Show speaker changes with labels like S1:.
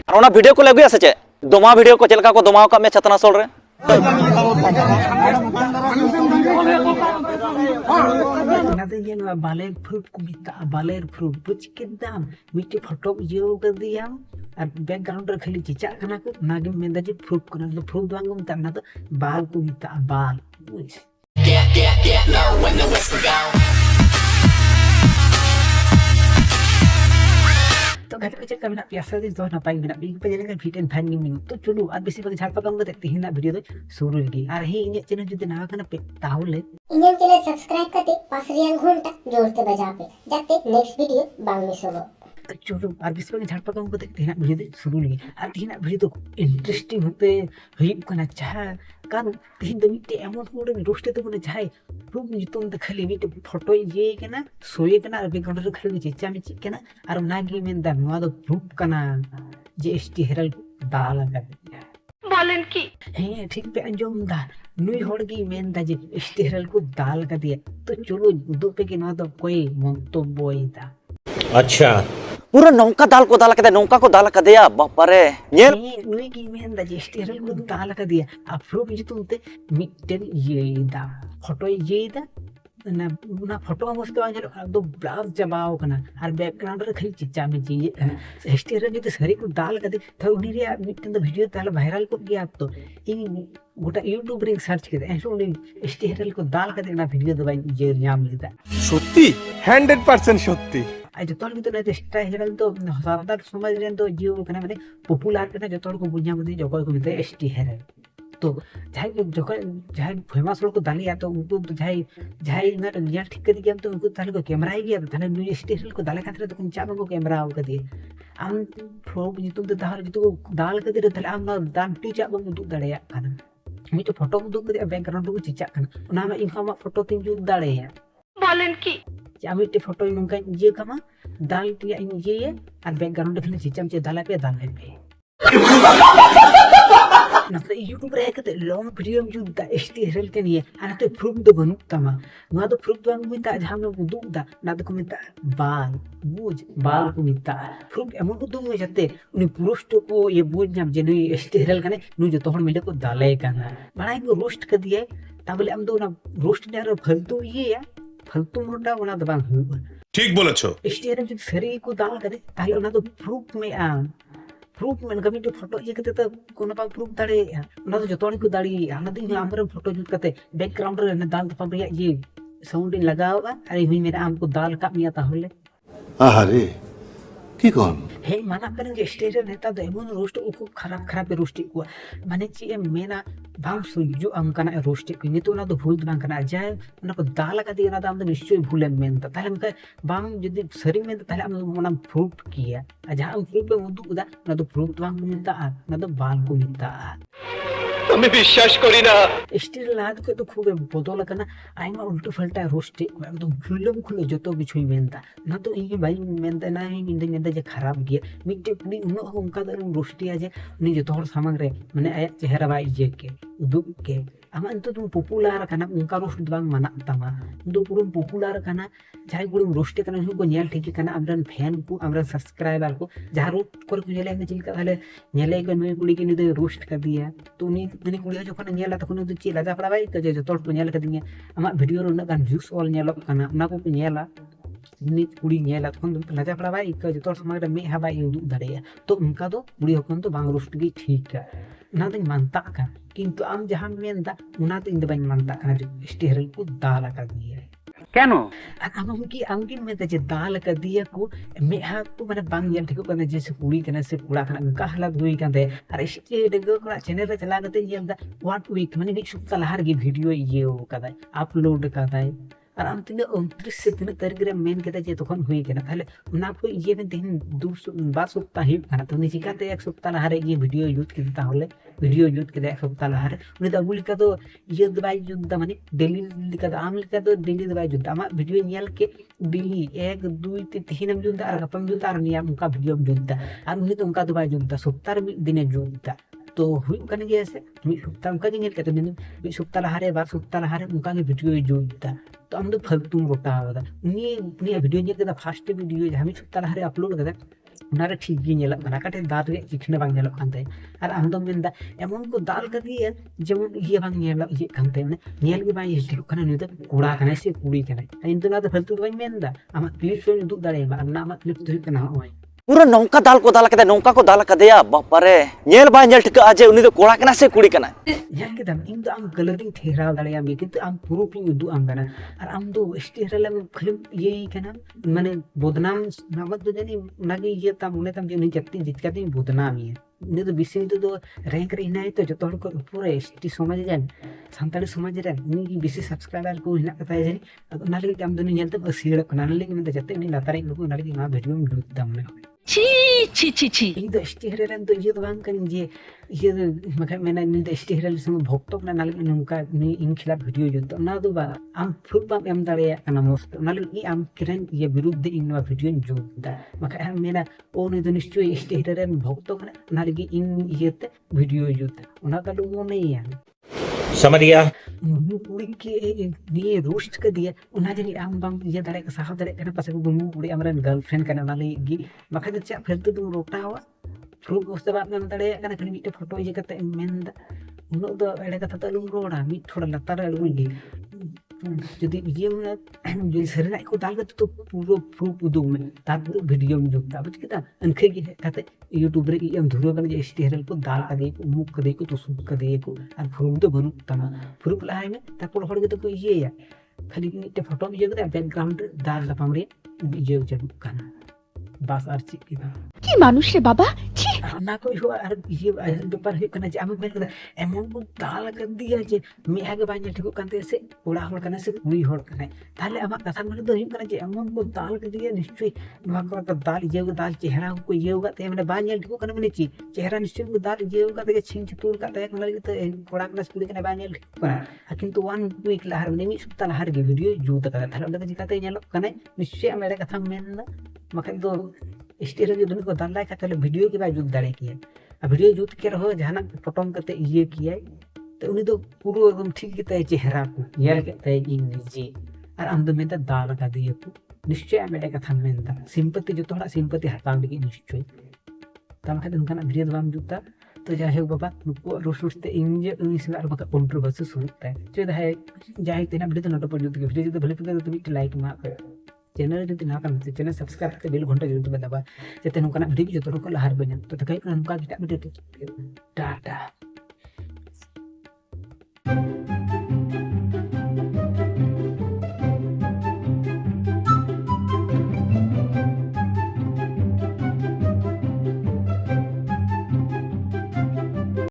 S1: और ओना वीडियो को लगुया से चे दोमा वीडियो को चलका को दोमाव का में छतना सोल रे
S2: बालेर फ्रूट को मिता बालेर फ्रूट बुझ के दाम मिट्टी फोटो यो कर दिया और बैकग्राउंड रे खाली चिचा कना को नागे मेंदा जे फ्रूट को ना फ्रूट वांगो मिता ना तो बाल को मिता बाल बुझ तो घर पे चेक करना प्यासा दिन तो ना पाएंगे ना बिग पे जने फिट एंड फाइन गेमिंग तो चलो आज बेसी बगे झाड़ पकाम देखते हिना वीडियो दो शुरू लगी और हे इन चैनल जुदे ना कना पे ताहुले
S3: इन चैनल सब्सक्राइब करते पास रियांग घंटा जोड़ते बजा पे जाते नेक्स्ट वीडियो बांग मिस हो
S2: तो चलो और बेसी बगे झाड़ पकाम देखते हिना वीडियो दो शुरू लगी और हिना वीडियो तो इंटरेस्टिंग होते हुई कना चाह कान तीन दो मिनट एमन मोड में रोस्टे तो बने चाहे रूप नितुम द खाली मिट फोटो ये केना सोये केना बैकग्राउंड रे खाली चिचा में केना और नागी में दा नवा दो रूप कना जे एसटी हेरल दाल का बोलन की हे ठीक पे अंजम दा नुई होड़गी में दा जे एसटी हेरल को दाल का दिया तो चलो दो पे के नवा दो कोई मंतव्य दा
S1: अच्छा पूरा नौका दाल को दाल कदे नौका को दाल कदया बापा रे ये
S2: नुई की में दा जे एसटी हेरल को दाल का दिया अब रूप जे तुमते मिटन ये दा फोटो ये दा ना फोटो मस्त आंजल दो ब्लाउज जमाओ कना और बैकग्राउंड रे खाली चिचा में चाहिए एसटी रे जो सरी को दाल कदे तो उनी रे मिटन द वीडियो ताले वायरल को गया तो इन गोटा यूट्यूब रे सर्च के ऐसे उनी एसटी रे को दाल कदे ना वीडियो दबाई ये नाम लेता
S4: সত্যি 100% সত্যি
S2: आज तोल भी तो ना एसटी हेरल तो सादार समाज रे तो जीव कना माने पॉपुलर कना जो तोड़ को बुझा मते जको को मिते एसटी हेरल तो जाय जहाँ फेमस लोग को दालिया तो उनको तो जाय ना रियल ठीक कर दिया तो उनको ताले को कैमरा ही गया थाने न्यूज स्टेशन को दाले खातिर तो कुछ चाबो को कैमरा हो कदी आम फ्रोग जितु तो दाल जितु दाल कदी रे थाले आम ना दान टी चाबो दु दड़या खाना मी तो फोटो दु कदी बैकग्राउंड को चिचा खाना उना में इनका फोटो तीन जु दड़या बोलन की आमी ते फोटो इनका ये कमा दाल टी ये और बैकग्राउंड खाली चिचा में दाल पे नफले यूट्यूब रे कते लॉन्ग वीडियो में जुदा एसटी हेरल के लिए आना तो प्रूफ दो बनू तमा ना तो प्रूफ दो मिता जहां में दुदा ना तो मिता बाल बुझ बाल को मिता प्रूफ एमन को दो जते उनी पुरुष को ये बुझ नाम जे नुई एसटी हेरल कने नु जो तोहर मिले को दाले काना बणाई को रोस्ट कर दिए ताबले हम दो ना रोस्ट ने रे फालतू ये फालतू मोटा ओना तो बांग हुई
S4: ঠিক বলেছো
S2: एसटी हेरल जो सरी को दाल करे ताले ओना तो प्रूफ में आ प्रूफ में कभी जो फोटो ये कते तो कोना पा प्रूफ दाड़े ना तो जतोनी को दाड़ी आना दिन हमरे फोटो जुट कते बैकग्राउंड रे दाल तो पा ये साउंड लगावा अरे हुई मेरा आम को दाल का मिया ताहले
S5: अरे की कोन
S2: हे माना करें जे स्टेज नेता तो एमन रोस्ट को खराब रोस्ट को माने ची मेना भाव सुजो हम कना रोस्ट को नि तो ना तो भूल ना कना जाय ना को दाल का दिना दाम तो निश्चय भूले मेन ताले मके बाम जदी सरी में ताले हम मना प्रूफ किया जहां प्रूफ में मुदु उदा ना तो प्रूफ बांग मिलता ना तो बाल को मिलता
S1: আমি বিশ্বাস করি না
S2: स्टिल लाद को तो खूब बदल कना आइमा उल्टो फल्टा रोस्ट एकदम खुले जतो बिछुई मेनता ना तो ई भाई मेनता ना ही मेनता जे खराब गया मिटे पुनी उनो उनका तो रोस्ट आ जे नि जतो हर सामग रे माने आया चेहरा बाई जे के उदुक के आमा तो तुम पॉपुलर कना उनका रोस्ट बांग मना तमा दो पूरा पॉपुलर कना जाय गुड़ रोस्ट कना को नेल ठीक कना हमरन फैन को हमरन सब्सक्राइबर को जहां रोस्ट कर को नेले चिलका थाले नेले को नई कुड़ी के नि रोस्ट कर दिया तो उनी कुड़ी जो कोन नेला तखन तो ची लाजा पड़ा भाई तो जे तोड़ को नेल कर दिया आमा वीडियो रो ना व्यूज ऑल नेलो कना ना को नेला नि कुड़ी नेला तखन तो लाजा पड़ा भाई तो जे तोड़ समाग रे मे हा भाई उदु दड़या तो उनका तो कुड़ी होकन तो बांग रोस्ट गी ठीक है ना तो मानता का किंतु आम जहां मेनदा उना तो इन बाइन मानता का स्टेरल को दाल का दिया
S1: কেন
S2: आमकी में जे दाल का दिया को मेहा को माने बांग येल ठिको कने जैसे कुड़ी कने से कुड़ा कने उनका हालत हुई कांदे अरे स्टे डेगो कोड़ा चैनल रे चला गते येल दा व्हाट वीक माने कि सुप्ता लहर की वीडियो ये हो कदा अपलोड कदा और हम तिने 29 से 3 तारीख रे मेन कदा जे तखन हुई कने ताले उना को ये ने दिन 2 सप्ताह ही खाना तो निची काते एक सप्ताह लहर ये वीडियो यूज के ताहले वीडियो यूज के एक सप्ताह लहर उनी दा बुल का तो ये दवाई जुद्दा माने डेली का आम लिका तो डेली दवाई जुद्दा मा वीडियो नियल के डेली 1 2 3 हम जुद्दा और गपम जुद्दा और निया उनका वीडियो जुद्दा और उनी तो उनका दवाई जुद्दा सप्ताह दिने जुद्दा तो हुई कन गया से मी सप्ताह उनका ᱧᱮᱞ ᱠᱟᱛᱮ ᱫᱤᱱ मी सप्ताह लहारे बार सप्ताह लहारे उनका के वीडियो जुदा तो हम तो फालतू रोटा होता उनी वीडियो ᱧᱮᱞ ᱠᱮᱫᱟ फर्स्ट वीडियो जहां मी सप्ताह लहारे अपलोड कदा उनारे ठीक गे ᱧᱮᱞᱚᱜ ᱠᱟᱱᱟ ᱠᱟᱴᱮ ᱫᱟᱞ ᱨᱮ चिकने बांग ᱧᱮᱞᱚᱜ ᱠᱟᱱ ᱛᱟᱭ ᱟᱨ ᱟᱢ ᱫᱚᱢ ᱢᱮᱱᱫᱟ एमन को दाल कदिए जेमन ये बांग ᱧᱮᱞᱚᱜ ᱤᱭᱟᱹ ᱠᱟᱱ ᱛᱟᱭ ᱢᱟᱱᱮ ᱧᱮᱞ ᱜᱮ ᱵᱟᱝ ᱦᱤᱡᱩᱜ ᱠᱟᱱᱟ ᱱᱩᱭ ᱫᱚ ᱠᱚᱲᱟ ᱠᱟᱱᱟᱭ ᱥᱮ ᱠᱩᱲᱤ ᱠᱟᱱᱟᱭ ᱤᱧ ᱫᱚ ᱱᱟ ᱫᱚ फालतू ᱫᱚ ᱵᱟᱹᱧ ᱢᱮᱱᱫᱟ ᱟᱢᱟᱜ ᱠᱞᱤᱯ ᱥᱚ ᱩᱫᱩᱜ ᱫᱟᱲᱮᱭᱟᱢᱟ ᱟᱨ ᱟᱢᱟᱜ ᱠᱞᱤᱯ ᱫᱚ ᱦᱩᱭᱩᱜ ᱠᱟᱱᱟ ᱦᱚᱸᱜᱼᱚᱭ
S1: पूरा नौका दाल को दाल कदे नौका को दाल कदेया बापारे नेल बा नेल ठिका जे उनी दो कोड़ा कना से कुड़ी कना
S2: ᱧᱮᱞ ᱠᱮᱫᱟᱢ ᱤᱧ ᱫᱚ ᱟᱢ ᱠᱟᱞᱟᱨᱤᱝ ᱴᱷᱮᱨᱟᱣ ᱫᱟᱲᱮᱭᱟᱢ ᱜᱮ ᱠᱤᱱᱛᱩ ᱟᱢ ᱯᱩᱨᱩᱯ ᱤᱧ ᱩᱫᱩᱜ ᱟᱢ ᱠᱟᱱᱟ ᱟᱨ ᱟम ᱫᱚ ᱥᱴᱮᱨᱟᱞᱮᱢ ᱠᱷᱟᱹᱞᱤ ᱤᱭᱟᱹᱭ ᱠᱟᱱᱟ ᱢᱟᱱᱮ ᱵᱚᱫᱱᱟᱢ ᱱᱟᱢᱟᱫ ᱫᱚ ᱡᱟনি ᱚᱱᱟᱜᱮ ᱤᱭᱟᱹ ᱛᱟᱢ ᱩᱱᱤ ᱛᱟᱢ ᱡᱮ ᱩᱱᱤ ᱡᱟᱹᱛᱤ ᱡᱤᱛᱠᱟᱛᱤᱧ ᱵᱚᱫᱱᱟᱢᱤᱭᱟ ᱩᱱᱤ ᱫᱚ ᱵᱤᱥᱤ ᱫᱚ ᱨᱮᱝᱠ ᱨᱮ ᱦᱮᱱᱟᱭ ᱛᱚ ᱡᱚᱛᱚ ᱦᱚᱲ ᱠᱚ ᱯᱩᱨᱟᱹ ᱮᱥᱴᱤ ᱥᱚᱢᱟᱡᱽ ᱨᱮᱱ ᱥᱟᱱᱛᱟᱲᱤ ᱥᱚᱢᱟᱡᱽ ᱨᱮᱱ ᱩᱱᱤ ᱵᱤᱥᱤ ᱥᱟᱵᱥᱠᱨᱟइबर ᱠᱚ ᱦᱮᱱᱟᱜ ᱠᱟᱛᱟᱭᱟ ᱡᱟনি ᱟᱫᱚ ᱚᱱᱟ ᱞᱟᱹᱜᱤᱫ ᱟᱢ ᱫᱚ ᱩᱱᱤ ᱧᱮᱞᱛᱮ ᱟᱹᱥᱤᱲᱚᱜ ᱠᱟᱱᱟ ᱚᱱᱟ ᱞᱟᱹᱜᱤᱫ ᱢᱮᱱᱫᱟ ᱡᱟᱛᱮ ᱩᱱᱤ ᱞᱟᱛᱟᱨᱤᱧ ᱩᱰᱩᱠ ᱚᱱᱟ ᱞᱟᱹᱜᱤᱫ ᱱᱚᱣᱟ ᱵᱷᱤᱰᱤᱭᱳᱧ ᱡᱩᱛ ᱫᱟ ᱢᱚᱱᱮ ᱤᱧ ᱫᱚ ᱥᱴᱮᱨᱟᱞ ᱨᱮᱱ ᱫᱚ ᱤᱭᱟᱹ ᱫᱚ ᱵᱟᱝ ᱠᱟᱹᱱᱟᱹᱧ ᱡᱮ ᱤᱭᱟᱹ ᱵᱟᱠᱷᱟᱡ ᱢᱮᱱᱟ ᱩᱱᱤ ᱫᱚ ᱥᱴᱮᱨᱟᱞ ᱥᱚᱸᱜᱮ ᱵᱷᱚᱠᱛᱚ ᱠᱟᱱᱟ ᱚᱱᱟ ᱞᱟᱹᱜᱤᱫ ᱱᱚᱝᱠᱟ ᱩᱱᱤ ᱤᱧ ᱠᱷᱤᱞᱟᱯ ᱵᱷᱤᱰᱤᱭᱳ ᱡᱩᱛ ᱚᱱᱟ ᱫᱚ ᱵᱟᱝ ᱟᱢ ᱯᱷᱩᱴ ᱵᱟᱢ ᱮᱢ ᱫᱟᱲᱮᱭᱟᱜ ᱠᱟᱱᱟ ᱢᱚᱡᱽ ᱚᱱᱟ ᱞᱟᱹᱜᱤᱫ ᱟᱢ ᱠᱤᱨᱮᱱ ᱤᱭᱟᱹ ᱵᱤᱨᱩᱫᱽᱫᱷ ᱤᱧ ᱱᱚᱣᱟ ᱵᱷᱤᱰᱤᱭᱳᱧ ᱡᱩᱛ ᱫᱟ ᱵᱟᱠᱷᱟᱡ ᱟᱢ ᱢᱮᱱᱟ ᱳ ᱩᱱᱤ ᱫᱚ ᱱᱤᱥᱪᱚᱭ ᱥᱴᱮᱨᱟᱞ ᱨᱮᱱ ᱵᱷᱚᱠᱛᱚ ᱠᱟᱱᱟ ᱚᱱᱟ ᱞᱟᱹᱜᱤᱫ ᱤᱧ ᱤᱭᱟᱹᱛᱮ ᱵᱷᱤᱰᱤᱭᱳ ᱡᱩᱛᱟ ᱚᱱᱟ ᱫᱚ ᱟᱞᱚᱢ ᱢᱚᱱᱮᱭᱟ
S6: समझ गया
S2: ᱩᱱᱤ ᱠᱩᱲᱤ কে নিয়ে রোস্ট কে দিয়ে ওনা জানি আম বাম ইয়ে দাঁড়ায় সাহা দাঁড়ায় কেন পাশে গুমু কুড়ি আমরান গার্লফ্রেন্ড কেন ওনা ᱞᱟᱹᱜᱤᱫ ᱜᱮ ᱵᱟᱠᱷᱟᱡ ᱫᱚ ᱪᱮᱫ ᱯᱷᱟᱞᱛᱩ ᱫᱚ ᱨᱚᱴᱟᱣᱟ ᱯᱷᱨᱩᱴ ᱵᱚᱥᱛᱟ ᱵᱟᱢ ᱮᱢ ᱫᱟᱲᱮᱭᱟᱜ ᱠᱟᱱᱟ ᱠᱷᱟᱹᱞᱤ ᱢᱤᱫᱴᱮᱡ ᱯᱷᱳᱴᱳ ᱤᱭᱟᱹ ᱠᱟᱛᱮ ᱮᱢ ᱢᱮᱱᱫᱟ ᱩᱱᱟᱹᱜ ᱫᱚ ᱮᱲᱮ ᱠᱟᱛᱷᱟ ᱫᱚ ᱟᱞᱚᱢ ᱨᱚᱲᱟ ᱢᱤᱫ ᱛᱷᱚᱲᱟ ᱞᱟᱛᱟᱨ ᱨᱮ ᱟᱞᱚᱢ ᱤᱫᱤ যদি ইয়ে যদি ᱥᱟᱹᱨᱤᱱᱟᱜ ᱠᱚ ᱫᱟᱞ ᱠᱟᱛᱮ ᱛᱚ ᱯᱩᱨᱟᱹ ᱯᱷᱨᱩᱴ ᱩᱫᱩᱜ ᱢᱮ ᱛᱟᱨᱯᱚᱨ ᱵᱷᱤᱰᱤᱭᱳᱢ ᱡᱩᱛᱟ ᱵᱩᱡ ᱠᱮᱫᱟ ᱮᱱᱠᱷᱟᱹᱡ ᱜᱮ ᱦᱮᱡ ᱠᱟᱛᱮ यूट्यूब रे एम धुरो कने जे स्टेरल को दाल का दे को मुक का दे को तो सुक का दे को और प्रूफ दो बनु तमा प्रूफ लाए में तापर हड़ के तो ये या खाली मिटे फोटो में जगह बैकग्राउंड दाल लपाम रे ये जब काना बस आर चिक
S7: কি মানুষ রে বাবা ছি
S2: ना कोई हो और ये पेपर है कने जे आम बेन कने एमन को दाल कर दिया जे मी आगे बाय ठिको कानते से कोड़ा हड़ कने से कुड़ी हड़ कने ताले आमा कथा में तो कने जे एमन को दाल कर दिया निश्चय नवा को दाल ये दाल चेहरा को ये होगा ते मैंने बाय ठिको कने में ची चेहरा निश्चय को दाल ये होगा ते छिंच तूर का ते कने तो कोड़ा कने कुड़ी कने बाय ठिको किंतु वन वीक लहर ने मी सप्ताह लहर के वीडियो जूत का थाले ओंदे जिकाते ñelo कने निश्चय मेरे कथा में मखन तो स्टेरल जो दुनिया को दाल लायक ताले वीडियो के बाय जुत दाड़े किया आ वीडियो जुत के रहो जहाना फोटो कते ये किया तो उनी तो पूरा एकदम ठीक के तय चेहरा को यार के तय इन निजे और आम दो मेंदा दाल का दिए को निश्चय मेरे कथा मेंदा सिंपति जो थोड़ा सिंपति हटाव लगी निश्चय तम खाते उनका वीडियो बाम जुता तो जाहे बाबा नुको रोसुस्ते इंजे इस बार बका कंट्रोवर्सी सुनता है जो है जाहे तेना वीडियो तो नोट पर जुत के वीडियो तो भले पे तो एक लाइक मा चैनल जो ना कर चैनल सब्सक्राइब करके बेल घंटा जरूर दबा जते नुका वीडियो जो तो लहर बन तो तकाई नुका वीडियो टाटा